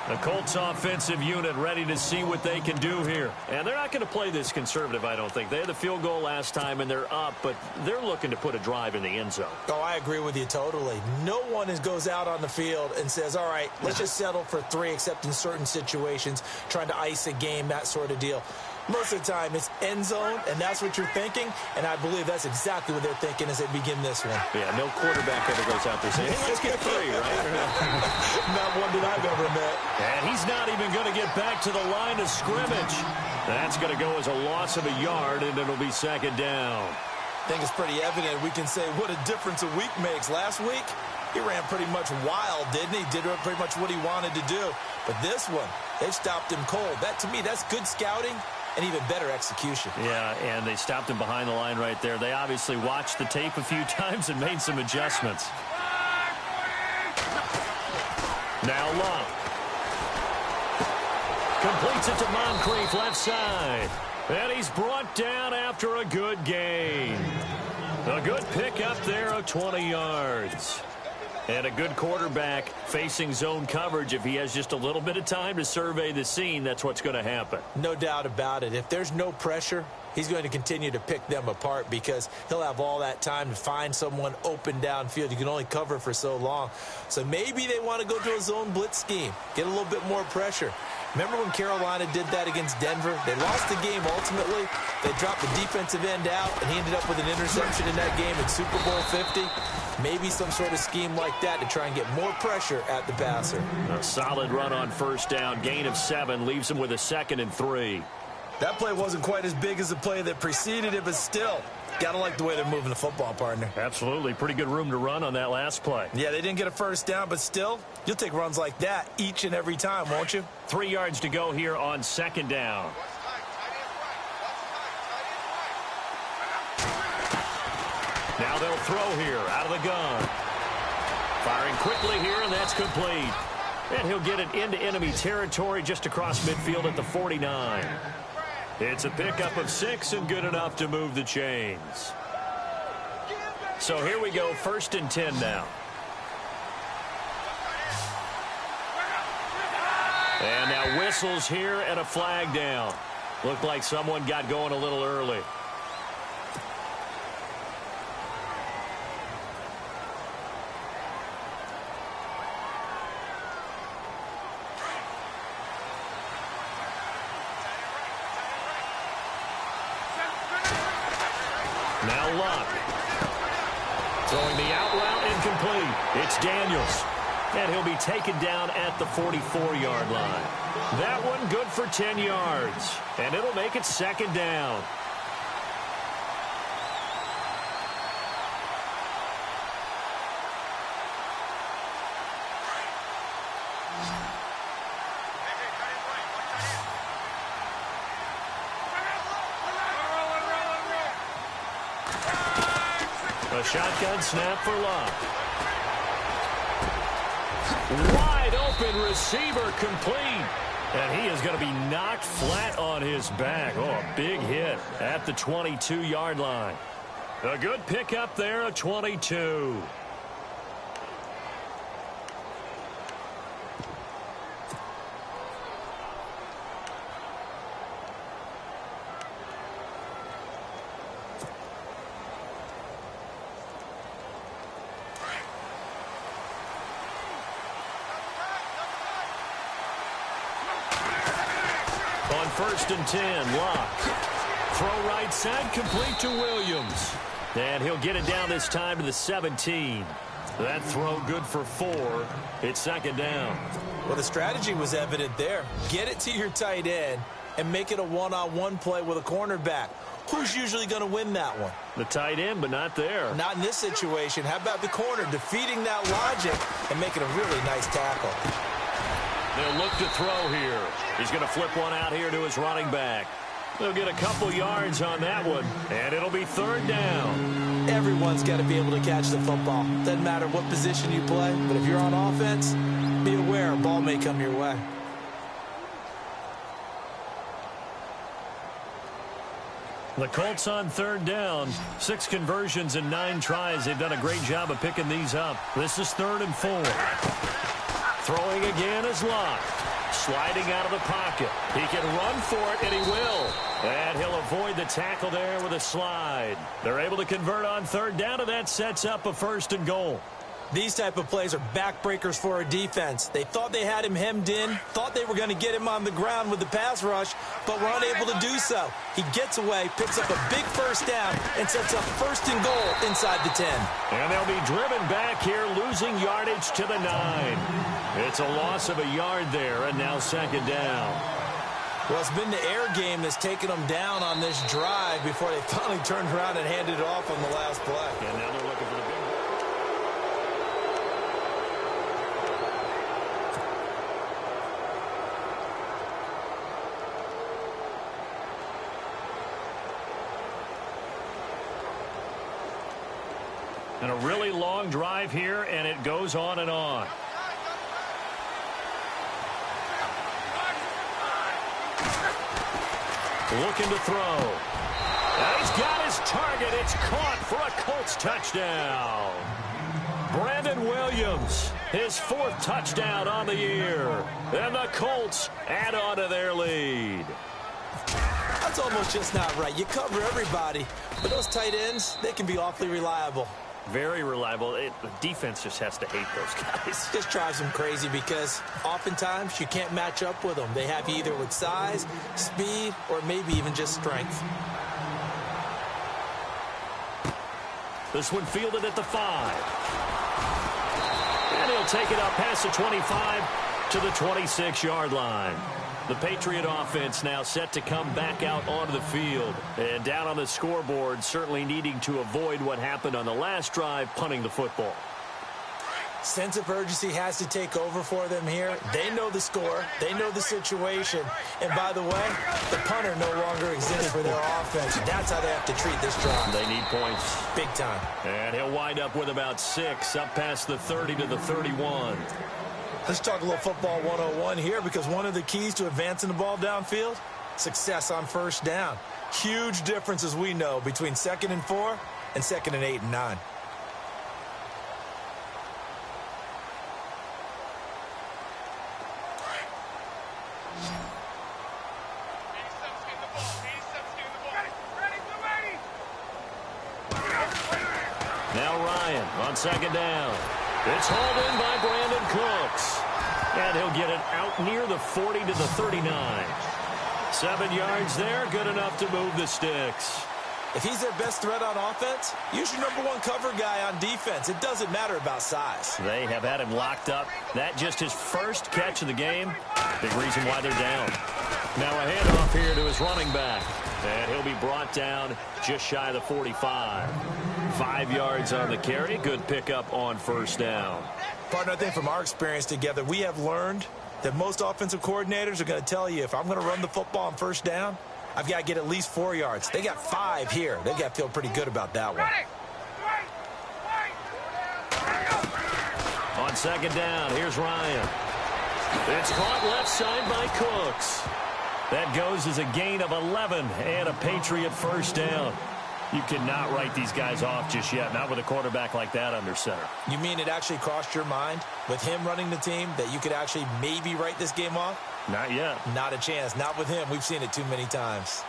Speaker 2: The Colts offensive unit ready to see what they can do here. And they're not going to play this conservative, I don't think. They had the field goal last time, and they're up, but they're looking to put a drive in the end zone.
Speaker 3: Oh, I agree with you totally. No one goes out on the field and says, all right, let's just settle for 3, except in certain situations, trying to ice a game, that sort of deal. Most of the time, it's end zone, and that's what you're thinking, and I believe that's exactly what they're thinking as they begin this one.
Speaker 2: Yeah, no quarterback ever goes out there saying, hey, let's get 3, right?
Speaker 3: Not one that I've ever met.
Speaker 2: And he's not even going to get back to the line of scrimmage. That's going to go as a loss of a yard, and it'll be 2nd down.
Speaker 3: I think it's pretty evident. We can say what a difference a week makes. Last week, he ran pretty much wild, didn't he? Did pretty much what he wanted to do. But this one, they stopped him cold. That, to me, that's good scouting and even better execution. Yeah,
Speaker 2: and they stopped him behind the line right there. They obviously watched the tape a few times and made some adjustments. Now Love. Completes it to Moncrief, left side. And he's brought down after a good gain. A good pickup there of 20 yards. And a good quarterback facing zone coverage. If he has just a little bit of time to survey the scene, that's what's going to happen.
Speaker 3: No doubt about it. If there's no pressure, he's going to continue to pick them apart because he'll have all that time to find someone open downfield. You can only cover for so long. So maybe they want to go to a zone blitz scheme, get a little bit more pressure. Remember when Carolina did that against Denver? They lost the game ultimately. They dropped the defensive end out, and he ended up with an interception in that game in Super Bowl 50. Maybe some sort of scheme like that to try and get more pressure at the passer.
Speaker 2: A solid run on 1st down. Gain of 7 leaves him with a 2nd and 3.
Speaker 3: That play wasn't quite as big as the play that preceded it, but still, gotta like the way they're moving the football, partner.
Speaker 2: Absolutely. Pretty good room to run on that last play.
Speaker 3: Yeah, they didn't get a 1st down, but still, you'll take runs like that each and every time, won't you?
Speaker 2: 3 yards to go here on 2nd down. Now they'll throw here out of the gun. Firing quickly here, and that's complete. And he'll get it into enemy territory just across midfield at the 49. It's a pickup of 6 and good enough to move the chains. So here we go, 1st and 10 now. And now whistles here and a flag down. Looked like someone got going a little early. Now Luck. Throwing the out route incomplete. It's Daniels. And he'll be taken down at the 44-yard line. That one good for 10 yards. And it'll make it 2nd down. A shotgun snap for Luck. Wide open receiver complete. And he is going to be knocked flat on his back. Oh, a big hit at the 22-yard line. A good pickup there of 22. On 1st and 10, Lock. Throw right side, complete to Williams. And he'll get it down this time to the 17. That throw good for 4. It's 2nd down.
Speaker 3: Well, the strategy was evident there. Get it to your tight end and make it a one-on-one play with a cornerback. Who's usually going to win that one?
Speaker 2: The tight end, but not there.
Speaker 3: Not in this situation. How about the corner defeating that logic and making a really nice tackle?
Speaker 2: They'll look to throw here. He's going to flip one out here to his running back. They'll get a couple yards on that one, and it'll be third down.
Speaker 3: Everyone's got to be able to catch the football. Doesn't matter what position you play, but if you're on offense, be aware a ball may come your way.
Speaker 2: The Colts on third down. 6 conversions and 9 tries. They've done a great job of picking these up. This is 3rd and 4. Throwing again is Locke. Sliding out of the pocket. He can run for it, and he will. And he'll avoid the tackle there with a slide. They're able to convert on third down, and that sets up a 1st and goal.
Speaker 3: These type of plays are backbreakers for a defense. They thought they had him hemmed in, thought they were going to get him on the ground with the pass rush, but were unable to do so. He gets away, picks up a big 1st down, and sets up 1st and goal inside the 10.
Speaker 2: And they'll be driven back here, losing yardage to the 9. It's a loss of a yard there, and now 2nd down.
Speaker 3: Well, it's been the air game that's taken them down on this drive before they finally turned around and handed it off on the last play.
Speaker 2: And now they're looking for the big. And a really long drive here, and it goes on and on. Looking to throw. And he's got his target. It's caught for a Colts touchdown. Brandon Williams, his 4th touchdown on the year. And the Colts add on to their lead.
Speaker 3: That's almost just not right. You cover everybody, but those tight ends, they can be awfully reliable.
Speaker 2: Very reliable. The defense just has to hate those guys.
Speaker 3: Just drives them crazy because oftentimes you can't match up with them. They have you either with size, speed, or maybe even just strength.
Speaker 2: This one fielded at the 5. And he'll take it up past the 25 to the 26-yard line. The Patriot offense now set to come back out onto the field. And down on the scoreboard, certainly needing to avoid what happened on the last drive, punting the football.
Speaker 3: Sense of urgency has to take over for them here. They know the score. They know the situation. And by the way, the punter no longer exists for their offense. That's how they have to treat this drive.
Speaker 2: They need points.
Speaker 3: Big time.
Speaker 2: And he'll wind up with about 6, up past the 30 to the 31.
Speaker 3: Let's talk a little football 101 here, because one of the keys to advancing the ball downfield, success on 1st down. Huge difference, as we know, between 2nd and 4 and 2nd and 8 and 9.
Speaker 2: Now Ryan on 2nd down. It's hauled in by Brandon Cooks. And he'll get it out near the 40 to the 39. 7 yards there, good enough to move the sticks.
Speaker 3: If he's their best threat on offense, use your #1 cover guy on defense. It doesn't matter about size.
Speaker 2: They have had him locked up. That just his 1st catch of the game. Big reason why they're down. Now a handoff here to his running back. And he'll be brought down just shy of the 45. 5 yards on the carry. Good pickup on 1st down.
Speaker 3: Partner, I think from our experience together, we have learned that most offensive coordinators are going to tell you, if I'm going to run the football on 1st down, I've got to get at least 4 yards. They got 5 here. They've got to feel pretty good about that one.
Speaker 2: On 2nd down, here's Ryan. It's caught left side by Cooks. That goes as a gain of 11 and a Patriot 1st down. You cannot write these guys off just yet, not with a quarterback like that under center.
Speaker 3: You mean it actually crossed your mind with him running the team that you could actually maybe write this game off?
Speaker 2: Not yet.
Speaker 3: Not a chance. Not with him. We've seen it too many times.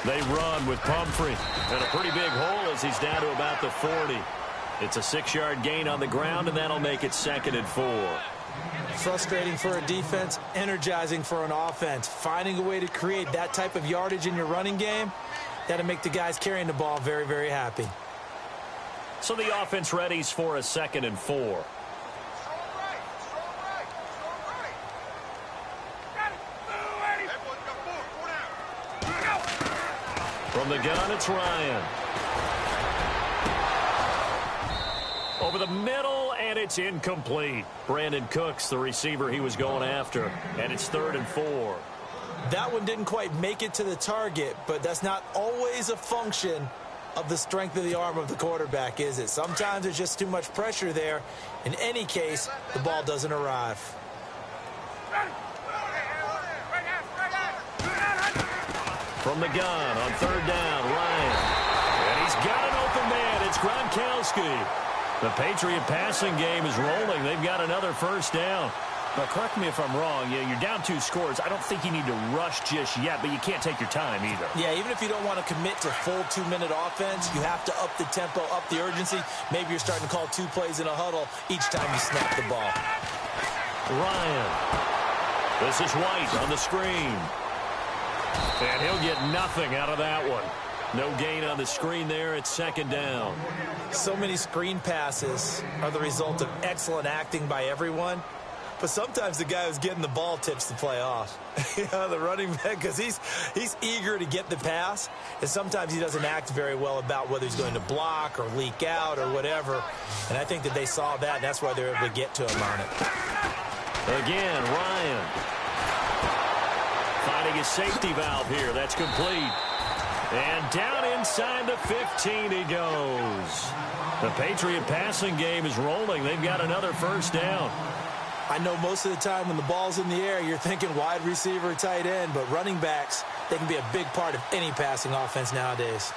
Speaker 2: They run with Pumphrey. And a pretty big hole as he's down to about the 40. It's a 6-yard gain on the ground, and that'll make it 2nd and 4.
Speaker 3: Frustrating for a defense, energizing for an offense. Finding a way to create that type of yardage in your running game, that'll make the guys carrying the ball very, very happy.
Speaker 2: So the offense readies for a 2nd and 4. From the gun, it's Ryan. Over the middle, and it's incomplete. Brandon Cooks, the receiver he was going after, and it's 3rd and 4.
Speaker 3: That one didn't quite make it to the target, but that's not always a function of the strength of the arm of the quarterback, is it? Sometimes there's just too much pressure there. In any case, the ball doesn't arrive.
Speaker 2: From the gun on 3rd down, Ryan. And he's got an open man. It's Gronkowski. The Patriot passing game is rolling. They've got another 1st down.
Speaker 5: But correct me if I'm wrong. You're down 2 scores. I don't think you need to rush just yet, but you can't take your time either.
Speaker 3: Yeah, even if you don't want to commit to full 2-minute offense, you have to up the tempo, up the urgency. Maybe you're starting to call 2 plays in a huddle each time you snap the ball.
Speaker 2: Ryan. This is White on the screen. And he'll get nothing out of that one. No gain on the screen there. It's 2nd down.
Speaker 3: So many screen passes are the result of excellent acting by everyone. But sometimes the guy who's getting the ball tips the play off. The running back, because he's eager to get the pass, and sometimes he doesn't act very well about whether he's going to block or leak out or whatever. And I think that they saw that, and that's why they were able to get to him on it.
Speaker 2: Again, Ryan. Finding his safety valve here. That's complete. And down inside the 15 he goes. The Patriot passing game is rolling. They've got another 1st down.
Speaker 3: I know most of the time when the ball's in the air, you're thinking wide receiver, tight end, but running backs, they can be a big part of any passing offense nowadays.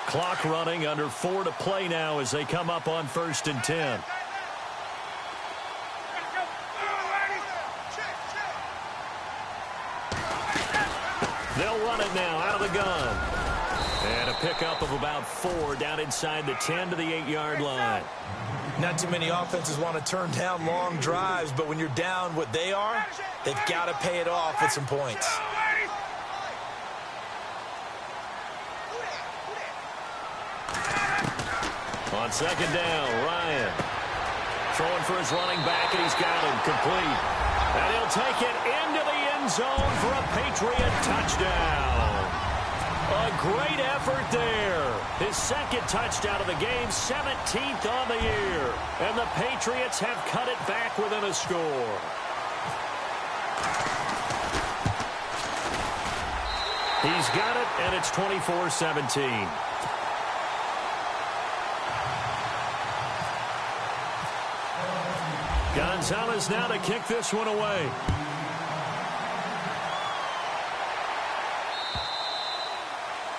Speaker 2: Clock running, under 4 to play now as they come up on 1st and 10. They'll run it now out of the gun. And a pickup of about 4 down inside the 10 to the 8-yard line.
Speaker 3: Not too many offenses want to turn down long drives, but when you're down what they are, they've got to pay it off with some points.
Speaker 2: On 2nd down, Ryan. Throwing for his running back, and he's got him complete. And he'll take it into the end zone for a Patriot touchdown. A great effort there. His 2nd touchdown of the game, 17th on the year. And the Patriots have cut it back within a score. He's got it, and it's 24-17. Gonzalez now to kick this one away.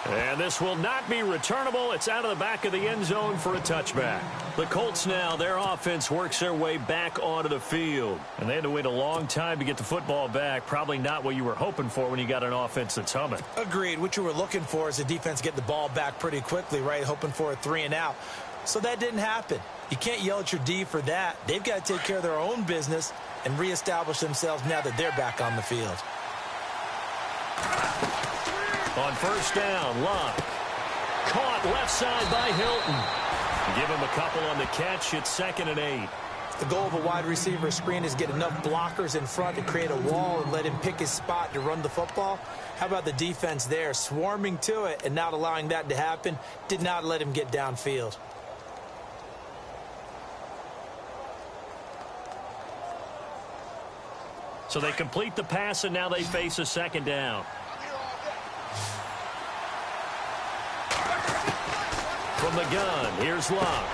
Speaker 2: And this will not be returnable. It's out of the back of the end zone for a touchback. The Colts now, their offense works their way back onto the field. And they had to wait a long time to get the football back. Probably not what you were hoping for when you got an offense that's humming.
Speaker 3: Agreed. What you were looking for is the defense get the ball back pretty quickly, right? Hoping for a 3-and-out. So that didn't happen. You can't yell at your D for that. They've got to take care of their own business and reestablish themselves now that they're back on the field.
Speaker 2: On 1st down, Locke. Caught left side by Hilton. Give him a couple on the catch. It's 2nd and 8.
Speaker 3: The goal of a wide receiver screen is get enough blockers in front to create a wall and let him pick his spot to run the football. How about the defense there, swarming to it and not allowing that to happen? Did not let him get downfield.
Speaker 2: So they complete the pass, and now they face a 2nd down. From the gun, here's Locke.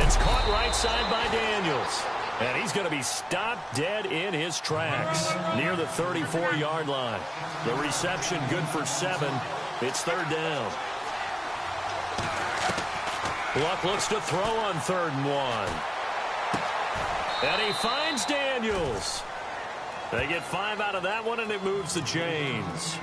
Speaker 2: It's caught right side by Daniels. And he's going to be stopped dead in his tracks near the 34-yard line. The reception good for 7. It's 3rd down. Luck looks to throw on 3rd and 1. And he finds Daniels. They get 5 out of that one, and it moves the chains.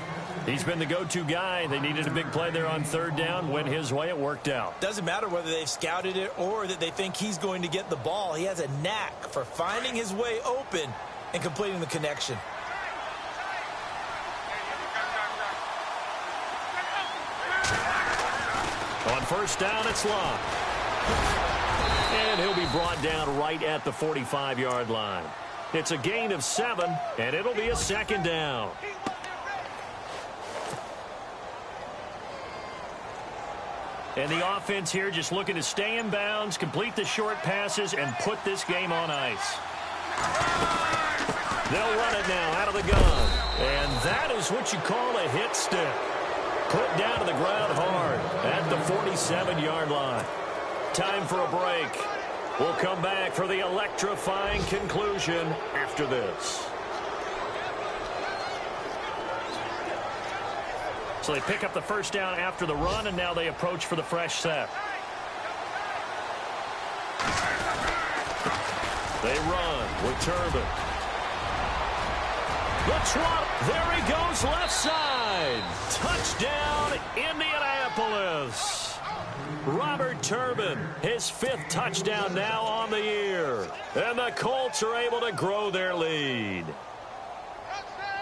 Speaker 2: He's been the go-to guy. They needed a big play there on 3rd down. Went his way. It worked out.
Speaker 3: Doesn't matter whether they've scouted it or that they think he's going to get the ball. He has a knack for finding his way open and completing the connection.
Speaker 2: On first down, it's Locke. And he'll be brought down right at the 45-yard line. It's a gain of 7, and it'll be a second down. And the offense here just looking to stay in bounds, complete the short passes, and put this game on ice. They'll run it now out of the gun. And that is what you call a hit stick. Put down to the ground hard at the 47-yard line. Time for a break. We'll come back for the electrifying conclusion after this. So they pick up the first down after the run, and now they approach for the fresh set. They run with Turbin. The trot. There he goes left side. Touchdown, Indianapolis. Robert Turbin, his 5th touchdown now on the year. And the Colts are able to grow their lead.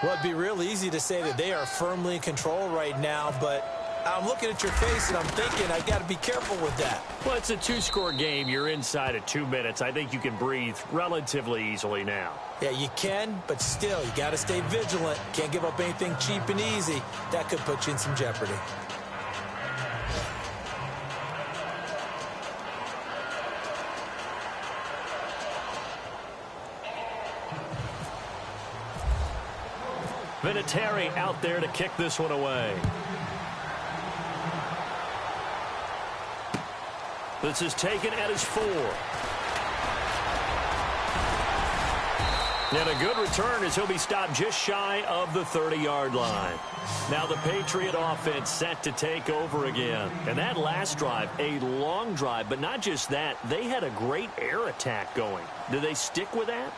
Speaker 3: Well, it'd be real easy to say that they are firmly in control right now, but I'm looking at your face and I'm thinking I got to be careful with that.
Speaker 2: Well, it's a 2-score game. You're inside of 2 minutes. I think you can breathe relatively easily now.
Speaker 3: Yeah, you can, but still, you got to stay vigilant. Can't give up anything cheap and easy. That could put you in some jeopardy.
Speaker 2: Vinatieri out there to kick this one away. This is taken at his 4. And a good return as he'll be stopped just shy of the 30-yard line. Now the Patriot offense set to take over again. And that last drive, a long drive, but not just that, they had a great air attack going. Do they stick with that?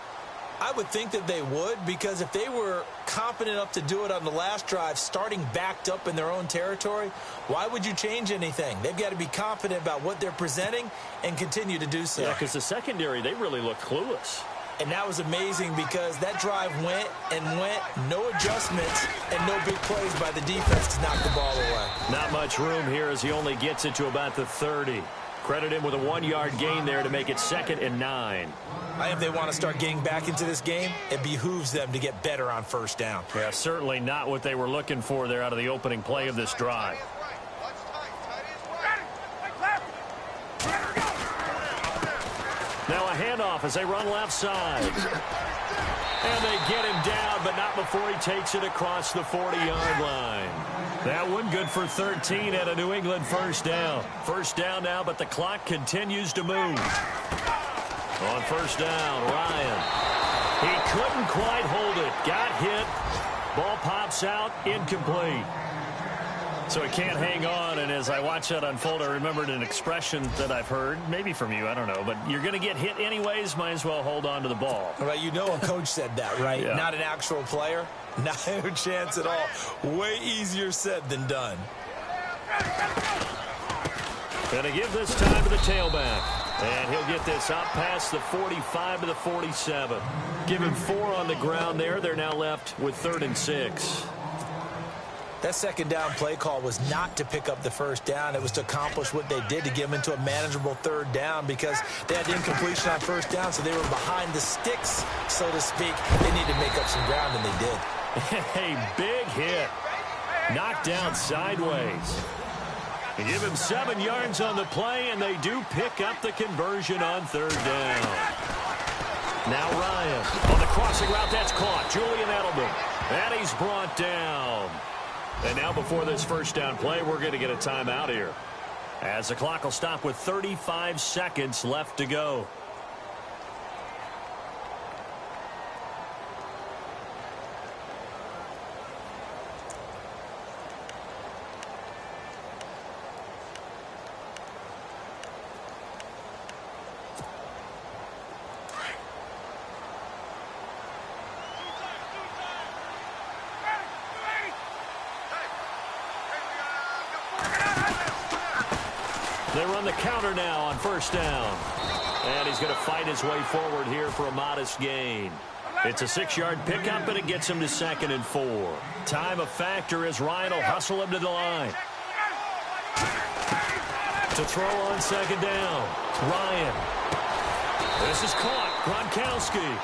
Speaker 3: I would think that they would, because if they were confident enough to do it on the last drive, starting backed up in their own territory, why would you change anything? They've got to be confident about what they're presenting and continue to do so.
Speaker 2: Yeah, because the secondary, they really looked clueless.
Speaker 3: And that was amazing because that drive went and went, no adjustments, and no big plays by the defense to knock the ball away.
Speaker 2: Not much room here as he only gets it to about the 30. Credit him with a 1-yard gain there to make it 2nd and 9.
Speaker 3: If they want to start getting back into this game, it behooves them to get better on first down.
Speaker 2: Yeah, certainly not what they were looking for there out of the opening play of this drive. Now a handoff as they run left side. And they get him down, but not before he takes it across the 40-yard line. That one good for 13 at a New England first down. First down now, but the clock continues to move. On first down, Ryan. He couldn't quite hold it. Got hit. Ball pops out, incomplete. So he can't hang on, and as I watch that unfold, I remembered an expression that I've heard, maybe from you, I don't know, but you're going to get hit anyways, might as well hold on to the ball.
Speaker 3: Well, you know a coach said that, right?
Speaker 2: Yeah.
Speaker 3: Not an actual player. Not a chance at all. Way easier said than done.
Speaker 2: Going to give this time to the tailback. And he'll get this out past the 45 to the 47. Give him 4 on the ground there. They're now left with 3rd and 6.
Speaker 3: That second down play call was not to pick up the first down. It was to accomplish what they did, to get them into a manageable 3rd down, because they had incompletion on first down, so they were behind the sticks, so to speak. They needed to make up some ground, and they did.
Speaker 2: A big hit. Knocked down sideways. They give him 7 yards on the play, and they do pick up the conversion on 3rd down. Now Ryan on the crossing route. That's caught. Julian Edelman. And he's brought down. And now before this first down play, we're going to get a timeout here, as the clock will stop with 35 seconds left to go. They run the counter now on first down. And he's going to fight his way forward here for a modest gain. It's a 6-yard pickup, and it gets him to 2nd and 4. Time a factor as Ryan will hustle him to the line. To throw on second down, Ryan. This is caught. Gronkowski.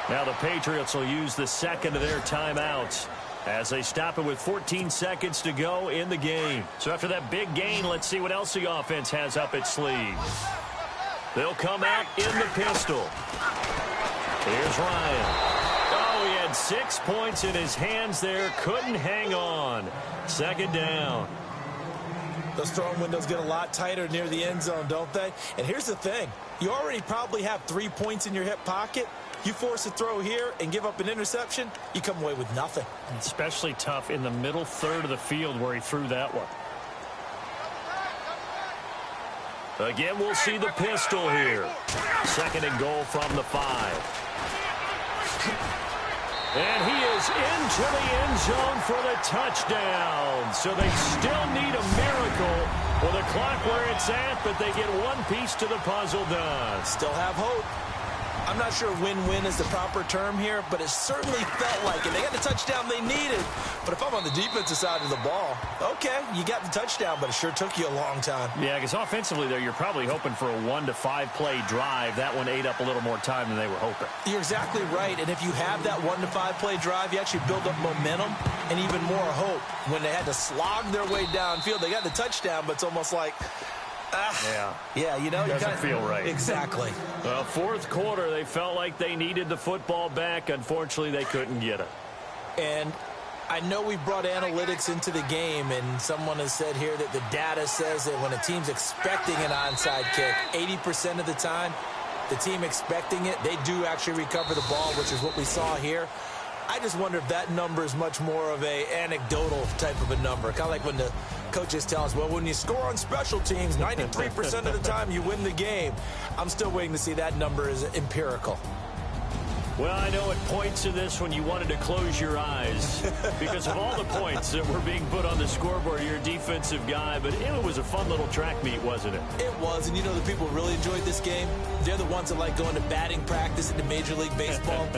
Speaker 2: Now the Patriots will use the second of their timeouts as they stop it with 14 seconds to go in the game. So after that big gain, let's see what else the offense has up its sleeve. They'll come out in the pistol. Here's Ryan. Oh, he had 6 points in his hands there. Couldn't hang on. Second down.
Speaker 3: Those throwing windows get a lot tighter near the end zone, don't they? And here's the thing. You already probably have 3 points in your hip pocket. You force a throw here and give up an interception, you come away with nothing.
Speaker 5: Especially tough in the middle third of the field where he threw that one.
Speaker 2: Again, we'll see the pistol here. Second and goal from the 5. And he is into the end zone for the touchdown. So they still need a miracle with the clock where it's at, but they get one piece to the puzzle done.
Speaker 3: Still have hope. I'm not sure win-win is the proper term here, but it certainly felt like it. They got the touchdown they needed. But if I'm on the defensive side of the ball, okay, you got the touchdown, but it sure took you a long time.
Speaker 5: Yeah, because offensively there, you're probably hoping for a 1 to 5 play drive. That one ate up a little more time than they were hoping.
Speaker 3: You're exactly right. And if you have that 1 to 5 play drive, you actually build up momentum and even more hope. When they had to slog their way downfield, they got the touchdown, but it's almost like, yeah, you know,
Speaker 5: doesn't feel right.
Speaker 3: Exactly.
Speaker 2: Well, fourth quarter, they felt like they needed the football back. Unfortunately, they couldn't get it.
Speaker 3: And I know we brought analytics into the game, and someone has said here that the data says that when a team's expecting an onside kick, 80% of the time, the team expecting it, they do actually recover the ball, which is what we saw here. I just wonder if that number is much more of a anecdotal type of a number. Kind of like when the coaches tell us, well, when you score on special teams, 93% of the time you win the game. I'm still waiting to see that number is empirical.
Speaker 2: Well, I know it points to this when you wanted to close your eyes because of all the points that were being put on the scoreboard. You're a defensive guy, but it was a fun little track meet, wasn't it?
Speaker 3: It was, and you know the people really enjoyed this game? They're the ones that like going to batting practice into Major League Baseball.